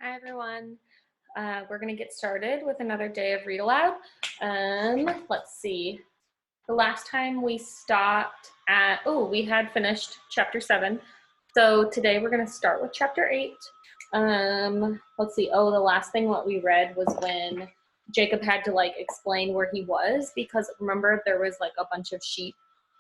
Hi, everyone. We're going to get started with another day of Read Aloud. Let's see. The last time we stopped at, we had finished chapter 7. So today we're going to start with chapter 8. Let's see. The last thing what we read was when Jacob had to explain where he was, because remember there was a bunch of sheep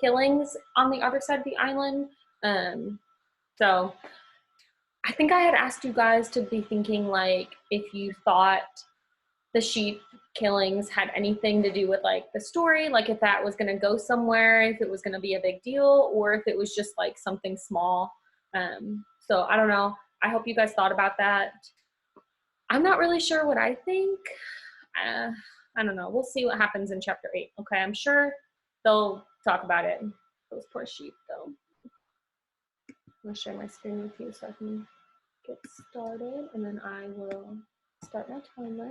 killings on the other side of the island. So I think I had asked you guys to be thinking if you thought the sheep killings had anything to do with the story, if that was going to go somewhere, if it was going to be a big deal, or if it was just something small. So I don't know. I hope you guys thought about that. I'm not really sure what I think. I don't know. We'll see what happens in chapter 8. Okay, I'm sure they'll talk about it. Those poor sheep, though. I'm going to share my screen with you so I can get started, and then I will start my timer.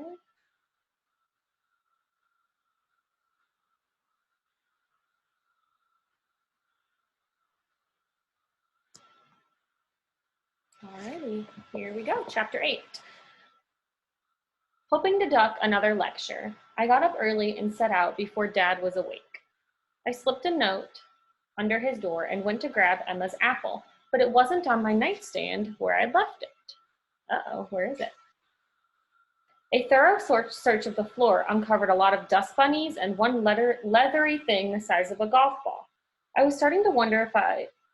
Alrighty, here we go, chapter 8. Hoping to duck another lecture, I got up early and set out before Dad was awake. I slipped a note under his door and went to grab Emma's apple, but it wasn't on my nightstand where I'd left it. Uh-oh, where is it? A thorough search of the floor uncovered a lot of dust bunnies and one leathery thing the size of a golf ball. I was starting to wonder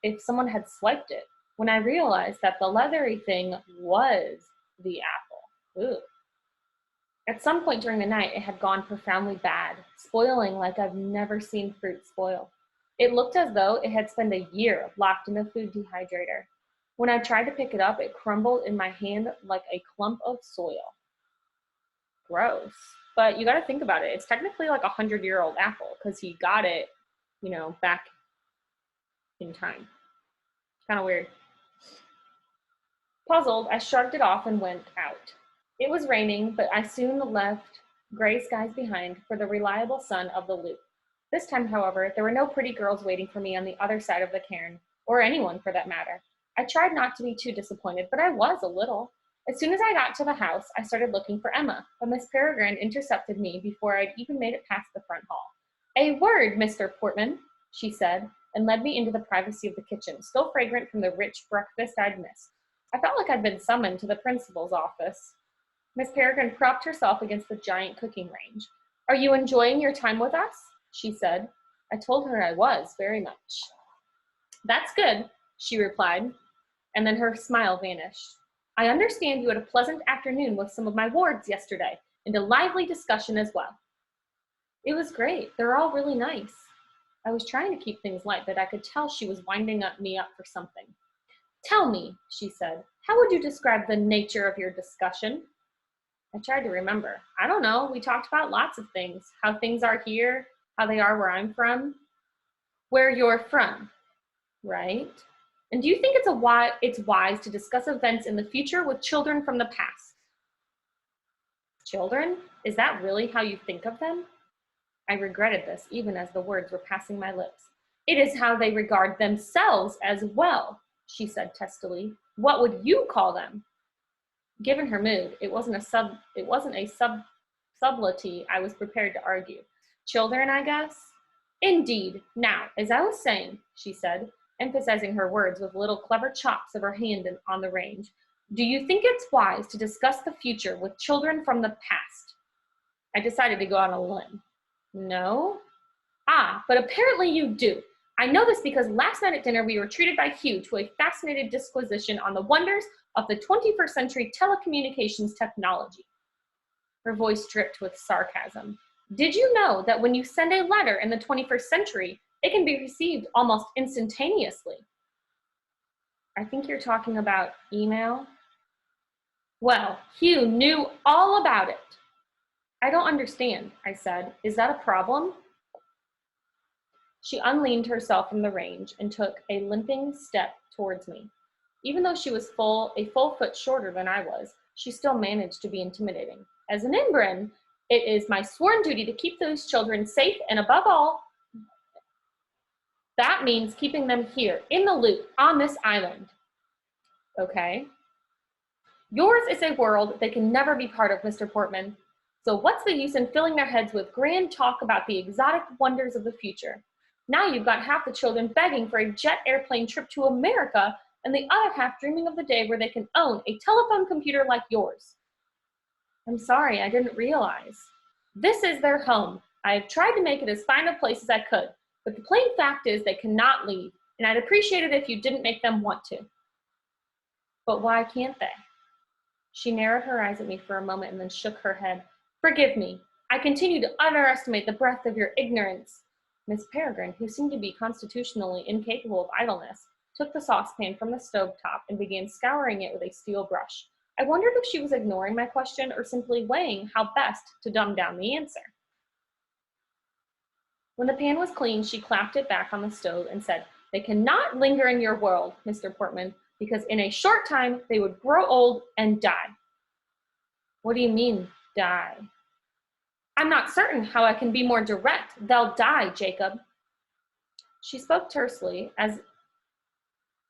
if someone had swiped it when I realized that the leathery thing was the apple. Ooh. At some point during the night, it had gone profoundly bad, spoiling like I've never seen fruit spoil. It looked as though it had spent a year locked in a food dehydrator. When I tried to pick it up, it crumbled in my hand like a clump of soil. Gross. But you got to think about it. It's technically like a 100-year-old apple because he got it, back in time. Kind of weird. Puzzled, I shrugged it off and went out. It was raining, but I soon left gray skies behind for the reliable sun of the loop. This time, however, there were no pretty girls waiting for me on the other side of the cairn, or anyone for that matter. I tried not to be too disappointed, but I was a little. As soon as I got to the house, I started looking for Emma, but Miss Peregrine intercepted me before I'd even made it past the front hall. "A word, Mr. Portman," she said, and led me into the privacy of the kitchen, still fragrant from the rich breakfast I'd missed. I felt like I'd been summoned to the principal's office. Miss Peregrine propped herself against the giant cooking range. "Are you enjoying your time with us?" she said. I told her I was, very much. "That's good," she replied, and then her smile vanished. "I understand you had a pleasant afternoon with some of my wards yesterday, and a lively discussion as well." "It was great. They're all really nice." I was trying to keep things light, but I could tell she was winding me up for something. "Tell me," she said, "how would you describe the nature of your discussion?" I tried to remember. I don't know. We talked about lots of things. How things are here, how they are where I'm from. Where you're from, right? "And do you think it's wise to discuss events in the future with children from the past?" Children? Is that really how you think of them? I regretted this, even as the words were passing my lips. "It is how they regard themselves as well," she said testily. "What would you call them?" Given her mood, it wasn't a subtlety I was prepared to argue. "Children, I guess." "Indeed. Now, as I was saying," she said, emphasizing her words with little clever chops of her hand on the range, "do you think it's wise to discuss the future with children from the past?" I decided to go on a limb. "No?" "Ah, but apparently you do. I know this because last night at dinner we were treated by Hugh to a fascinating disquisition on the wonders of the 21st century telecommunications technology." Her voice dripped with sarcasm. "Did you know that when you send a letter in the 21st century, it can be received almost instantaneously?" "I think you're talking about email." "Well, Hugh knew all about it." "I don't understand," I said. "Is that a problem?" She unleaned herself from the range and took a limping step towards me. Even though she was a full foot shorter than I was, she still managed to be intimidating. "As an inbred, it is my sworn duty to keep those children safe, and above all, that means keeping them here, in the loop, on this island." "Okay." Yours is a world they can never be part of, Mr. Portman. So what's the use in filling their heads with grand talk about the exotic wonders of the future? Now you've got half the children begging for a jet airplane trip to America and the other half dreaming of the day where they can own a telephone computer like yours. I'm sorry, I didn't realize. This is their home. I have tried to make it as fine a place as I could, but the plain fact is they cannot leave, and I'd appreciate it if you didn't make them want to. But why can't they? She narrowed her eyes at me for a moment and then shook her head. Forgive me. I continue to underestimate the breadth of your ignorance. Miss Peregrine, who seemed to be constitutionally incapable of idleness, took the saucepan from the stovetop and began scouring it with a steel brush. I wondered if she was ignoring my question or simply weighing how best to dumb down the answer. When the pan was clean, she clapped it back on the stove and said, They cannot linger in your world, Mr. Portman, because in a short time they would grow old and die. What do you mean, die? I'm not certain how I can be more direct. They'll die, Jacob. She spoke tersely, as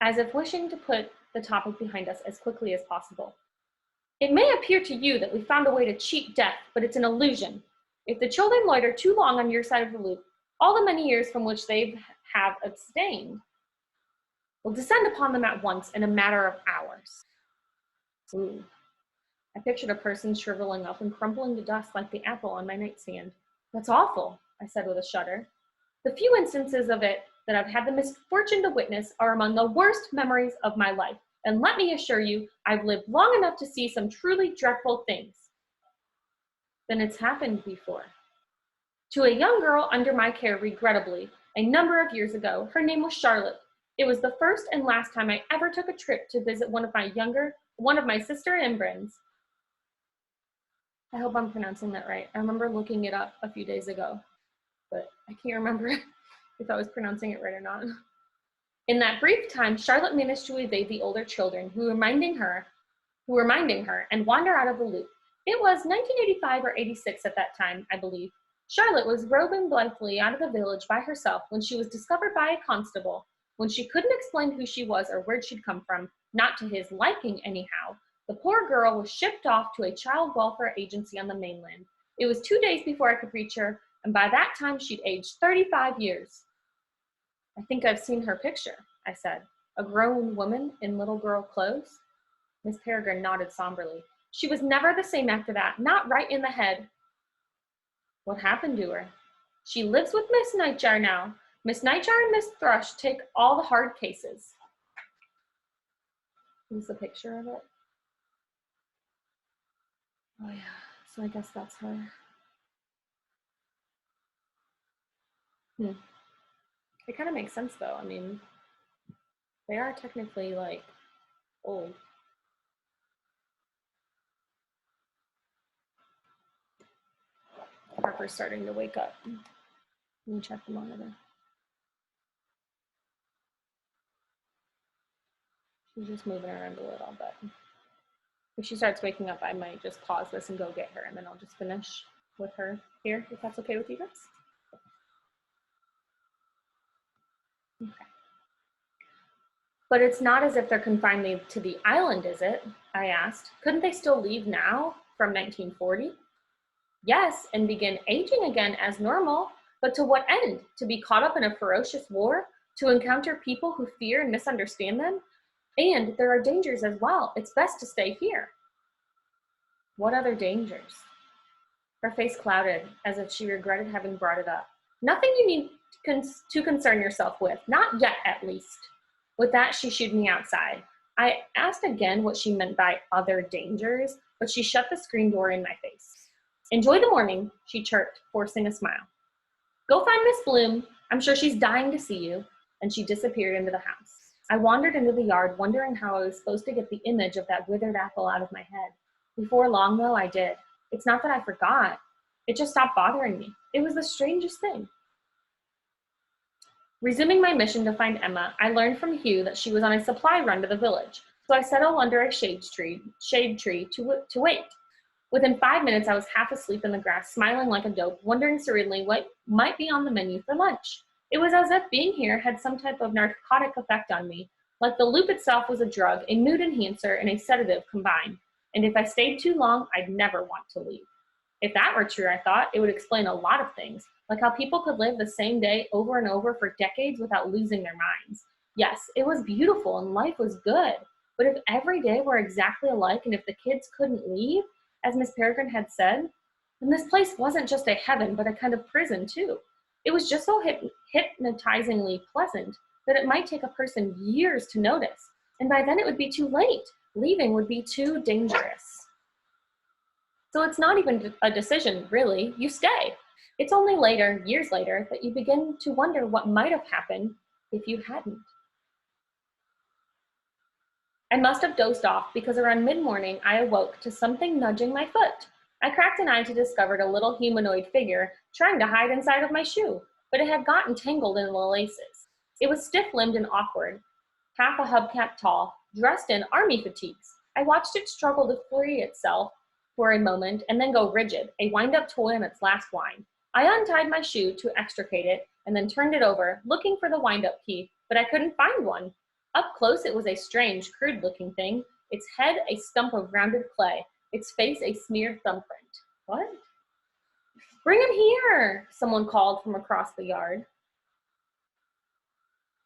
if wishing to put the topic behind us as quickly as possible. It may appear to you that we found a way to cheat death, but it's an illusion. If the children loiter too long on your side of the loop, all the many years from which they have abstained will descend upon them at once in a matter of hours. Ooh. I pictured a person shriveling up and crumbling to dust like the apple on my nightstand. That's awful, I said with a shudder. The few instances of it that I've had the misfortune to witness are among the worst memories of my life, and let me assure you, I've lived long enough to see some truly dreadful things. Then it's happened before. To a young girl under my care, regrettably, a number of years ago. Her name was Charlotte. It was the first and last time I ever took a trip to visit one of my sister Imbrins. I hope I'm pronouncing that right. I remember looking it up a few days ago, but I can't remember if I was pronouncing it right or not. In that brief time, Charlotte managed to evade the older children who were minding her and wander out of the loop. It was 1985 or 86 at that time, I believe. Charlotte was roving blithely out of the village by herself when she was discovered by a constable. When she couldn't explain who she was or where she'd come from, not to his liking anyhow, the poor girl was shipped off to a child welfare agency on the mainland. It was 2 days before I could reach her, and by that time she'd aged 35 years. I think I've seen her picture, I said. A grown woman in little girl clothes? Miss Peregrine nodded somberly. She was never the same after that, not right in the head. What happened to her? She lives with Miss Nightjar now. Miss Nightjar and Miss Thrush take all the hard cases. Here's the picture of it. Oh yeah, so I guess that's her. It kind of makes sense though. I mean, they are technically like old. Harper's starting to wake up. Let me check the monitor. She's just moving around a little, but if she starts waking up, I might just pause this and go get her, and then I'll just finish with her here, if that's okay with you guys. Okay. But it's not as if they're confined to the island, is it? I asked. Couldn't they still leave now from 1940? Yes, and begin aging again as normal, but to what end? To be caught up in a ferocious war? To encounter people who fear and misunderstand them? And there are dangers as well. It's best to stay here. What other dangers? Her face clouded, as if she regretted having brought it up. Nothing you need to concern yourself with, not yet at least. With that, she shooed me outside. I asked again what she meant by other dangers, but she shut the screen door in my face. Enjoy the morning, she chirped, forcing a smile. Go find Miss Bloom. I'm sure she's dying to see you. And she disappeared into the house. I wandered into the yard, wondering how I was supposed to get the image of that withered apple out of my head. Before long, though, I did. It's not that I forgot. It just stopped bothering me. It was the strangest thing. Resuming my mission to find Emma, I learned from Hugh that she was on a supply run to the village, so I settled under a shade tree to wait. Within 5 minutes, I was half asleep in the grass, smiling like a dope, wondering serenely what might be on the menu for lunch. It was as if being here had some type of narcotic effect on me, like the loop itself was a drug, a mood enhancer, and a sedative combined. and if I stayed too long, I'd never want to leave. If that were true, I thought, it would explain a lot of things, like how people could live the same day over and over for decades without losing their minds. Yes, it was beautiful and life was good, but if every day were exactly alike and if the kids couldn't leave, as Miss Peregrine had said, then this place wasn't just a heaven, but a kind of prison too. It was just so hypnotizingly pleasant that it might take a person years to notice, and by then it would be too late. Leaving would be too dangerous. So it's not even a decision, really. You stay. It's only later, years later, that you begin to wonder what might have happened if you hadn't. I must have dozed off because around mid-morning I awoke to something nudging my foot. I cracked an eye to discover a little humanoid figure trying to hide inside of my shoe, but it had gotten tangled in the laces. It was stiff-limbed and awkward, half a hubcap tall, dressed in army fatigues. I watched it struggle to free itself for a moment and then go rigid, a wind-up toy on its last wind. I untied my shoe to extricate it and then turned it over, looking for the wind-up key, but I couldn't find one. Up close, it was a strange, crude-looking thing, its head a stump of rounded clay, its face a smeared thumbprint. What? Bring him here, someone called from across the yard.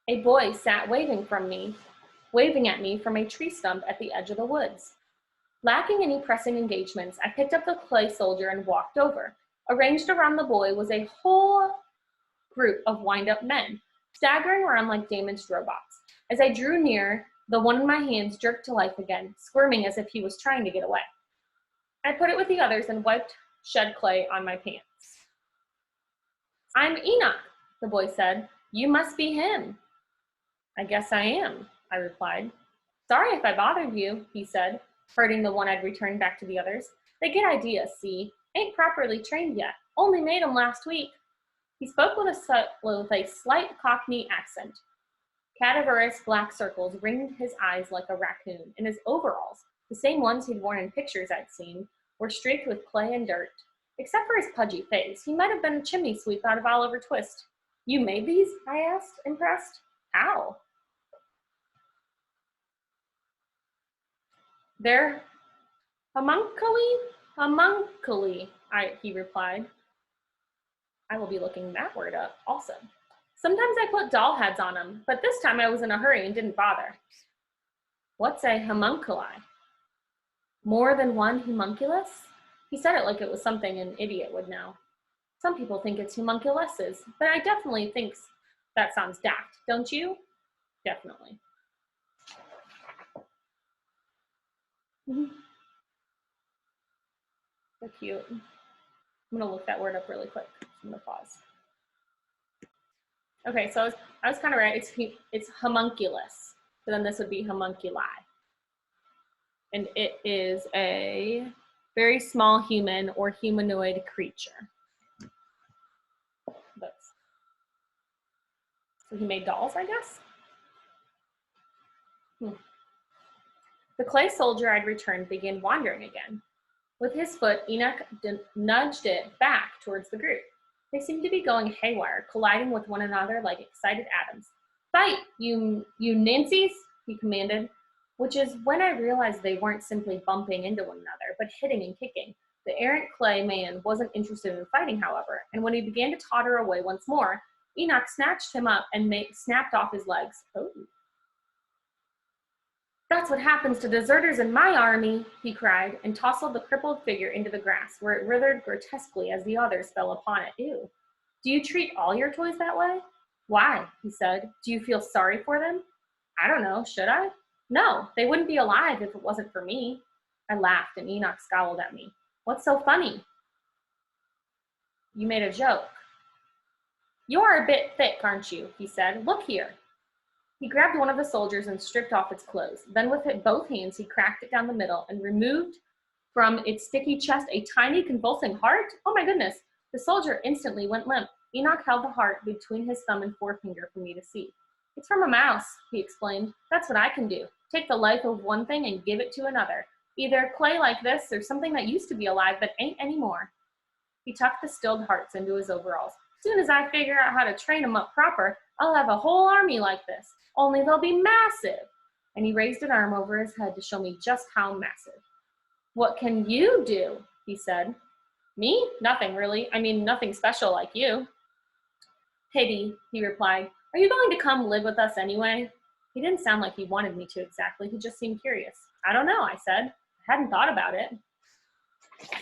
A boy sat waving at me from a tree stump at the edge of the woods. Lacking any pressing engagements, I picked up the clay soldier and walked over. Arranged around the boy was a whole group of wind-up men, staggering around like damaged robots. As I drew near, the one in my hands jerked to life again, squirming as if he was trying to get away. I put it with the others and wiped shed clay on my pants. I'm Enoch, the boy said. You must be him. I guess I am, I replied. Sorry if I bothered you, he said, hurting the one I'd returned back to the others. They get ideas, see? Ain't properly trained yet. Only made 'em last week. He spoke with a slight Cockney accent. Cadaverous black circles ringed his eyes like a raccoon, and his overalls, the same ones he'd worn in pictures I'd seen, were streaked with clay and dirt. Except for his pudgy face, he might have been a chimney sweep out of Oliver Twist. You made these? I asked, impressed. How? They're homunculi, he replied. I will be looking that word up also. Sometimes I put doll heads on them, but this time I was in a hurry and didn't bother. What's a homunculi? More than one homunculus? He said it like it was something an idiot would know. Some people think it's homunculuses, but I definitely think that sounds daft, don't you? Definitely. So cute. I'm gonna look that word up really quick. I'm gonna pause. Okay, so I was kind of right. It's homunculus. So then this would be homunculi. And it is a very small human or humanoid creature. So he made dolls, I guess? The clay soldier I'd returned began wandering again. With his foot, Enoch nudged it back towards the group. They seemed to be going haywire, colliding with one another like excited atoms. Fight, you Nancy's, he commanded, which is when I realized they weren't simply bumping into one another, but hitting and kicking. The errant clay man wasn't interested in fighting, however, and when he began to totter away once more, Enoch snatched him up and snapped off his legs. Oh. That's what happens to deserters in my army, he cried, and tousled the crippled figure into the grass, where it writhed grotesquely as the others fell upon it. Ew. Do you treat all your toys that way? Why? He said. Do you feel sorry for them? I don't know. Should I? No, they wouldn't be alive if it wasn't for me. I laughed, and Enoch scowled at me. What's so funny? You made a joke. You're a bit thick, aren't you? He said. Look here. He grabbed one of the soldiers and stripped off its clothes. Then with both hands, he cracked it down the middle and removed from its sticky chest a tiny convulsing heart. Oh my goodness. The soldier instantly went limp. Enoch held the heart between his thumb and forefinger for me to see. It's from a mouse, he explained. That's what I can do. Take the life of one thing and give it to another. Either clay like this or something that used to be alive but ain't anymore. He tucked the stilled hearts into his overalls. Soon as I figure out how to train them up proper, I'll have a whole army like this. Only they'll be massive. And he raised an arm over his head to show me just how massive. What can you do? He said. Me? Nothing really. I mean, nothing special like you. Pity, he replied. Are you going to come live with us anyway? He didn't sound like he wanted me to exactly. He just seemed curious. I don't know, I said. I hadn't thought about it.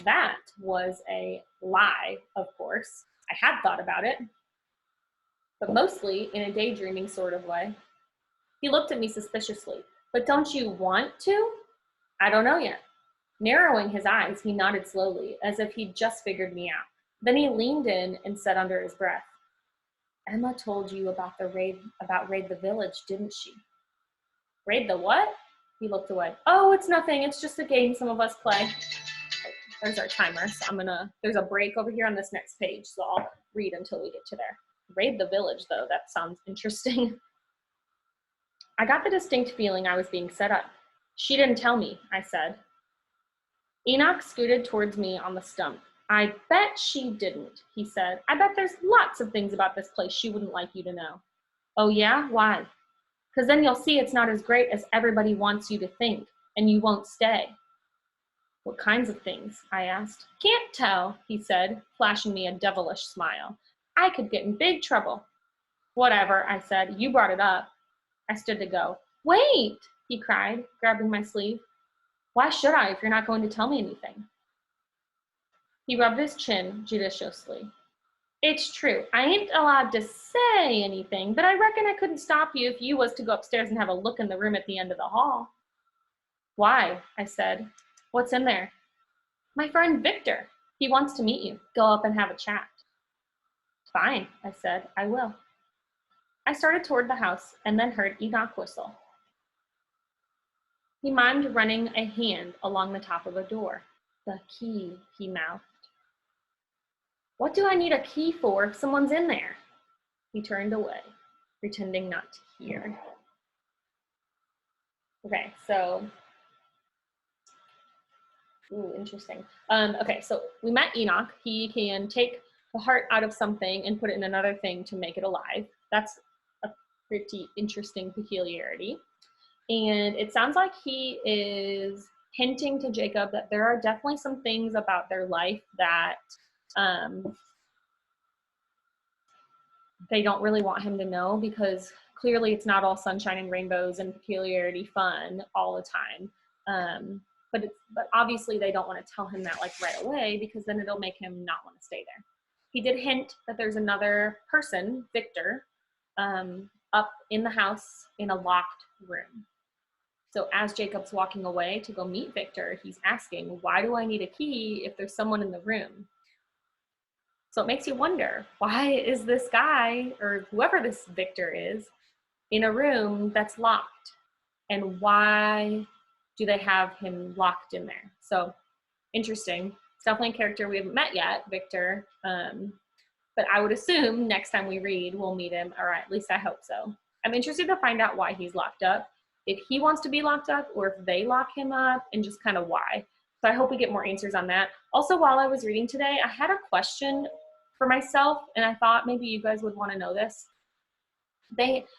That was a lie, of course. I had thought about it, but mostly in a daydreaming sort of way. He looked at me suspiciously. But don't you want to? I don't know yet. Narrowing his eyes, he nodded slowly, as if he'd just figured me out. Then he leaned in and said under his breath, Emma told you about Raid the Village, didn't she? Raid the what? He looked away. Oh, it's nothing. It's just a game some of us play. There's our timer. So there's a break over here on this next page, so I'll read until we get to there. Raid the Village, though. That sounds interesting. I got the distinct feeling I was being set up. She didn't tell me, I said. Enoch scooted towards me on the stump. I bet she didn't, he said. I bet there's lots of things about this place she wouldn't like you to know. Oh yeah? Why? Because then you'll see it's not as great as everybody wants you to think, and you won't stay. What kinds of things? I asked. Can't tell, he said, flashing me a devilish smile. I could get in big trouble. Whatever, I said. You brought it up. I stood to go. Wait, he cried, grabbing my sleeve. Why should I if you're not going to tell me anything? He rubbed his chin judiciously. It's true, I ain't allowed to say anything, but I reckon I couldn't stop you if you was to go upstairs and have a look in the room at the end of the hall. Why? I said. What's in there? My friend Victor. He wants to meet you. Go up and have a chat. Fine, I said. I will. I started toward the house and then heard Enoch whistle. He mimed running a hand along the top of a door. The key, he mouthed. What do I need a key for if someone's in there? He turned away, pretending not to hear. Okay, so, interesting. Okay, so we met Enoch. He can take the heart out of something and put it in another thing to make it alive. That's a pretty interesting peculiarity. And it sounds like he is hinting to Jacob that there are definitely some things about their life that they don't really want him to know, because clearly it's not all sunshine and rainbows and peculiarity fun all the time. But obviously they don't want to tell him that like right away, because then it'll make him not want to stay there. He did hint that there's another person, Victor, up in the house in a locked room. So as Jacob's walking away to go meet Victor, he's asking, why do I need a key if there's someone in the room? So it makes you wonder, why is this guy, or whoever this Victor is, in a room that's locked? And why do they have him locked in there? So interesting. It's definitely a character we haven't met yet, Victor. But I would assume next time we read, we'll meet him, or at least I hope so. I'm interested to find out why he's locked up, if he wants to be locked up or if they lock him up, and just kind of why. So I hope we get more answers on that. Also, while I was reading today, I had a question for myself, and I thought maybe you guys would want to know this.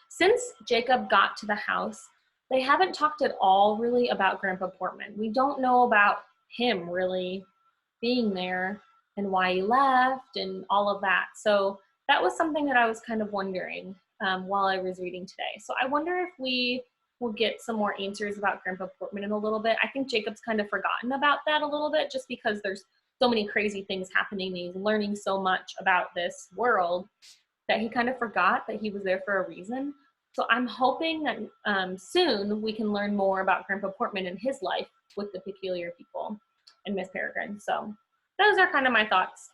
Since Jacob got to the house, they haven't talked at all really about Grandpa Portman. We don't know about him really being there and why he left and all of that. So that was something that I was kind of wondering while I was reading today. So I wonder if we will get some more answers about Grandpa Portman in a little bit. I think Jacob's kind of forgotten about that a little bit, just because there's so many crazy things happening. He's learning so much about this world that he kind of forgot that he was there for a reason. So I'm hoping that soon we can learn more about Grandpa Portman and his life with the peculiar people and Miss Peregrine. So those are kind of my thoughts.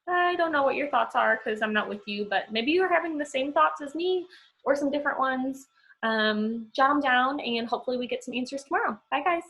I don't know what your thoughts are because I'm not with you, but maybe you're having the same thoughts as me or some different ones. Jot them down, and hopefully we get some answers tomorrow. Bye, guys.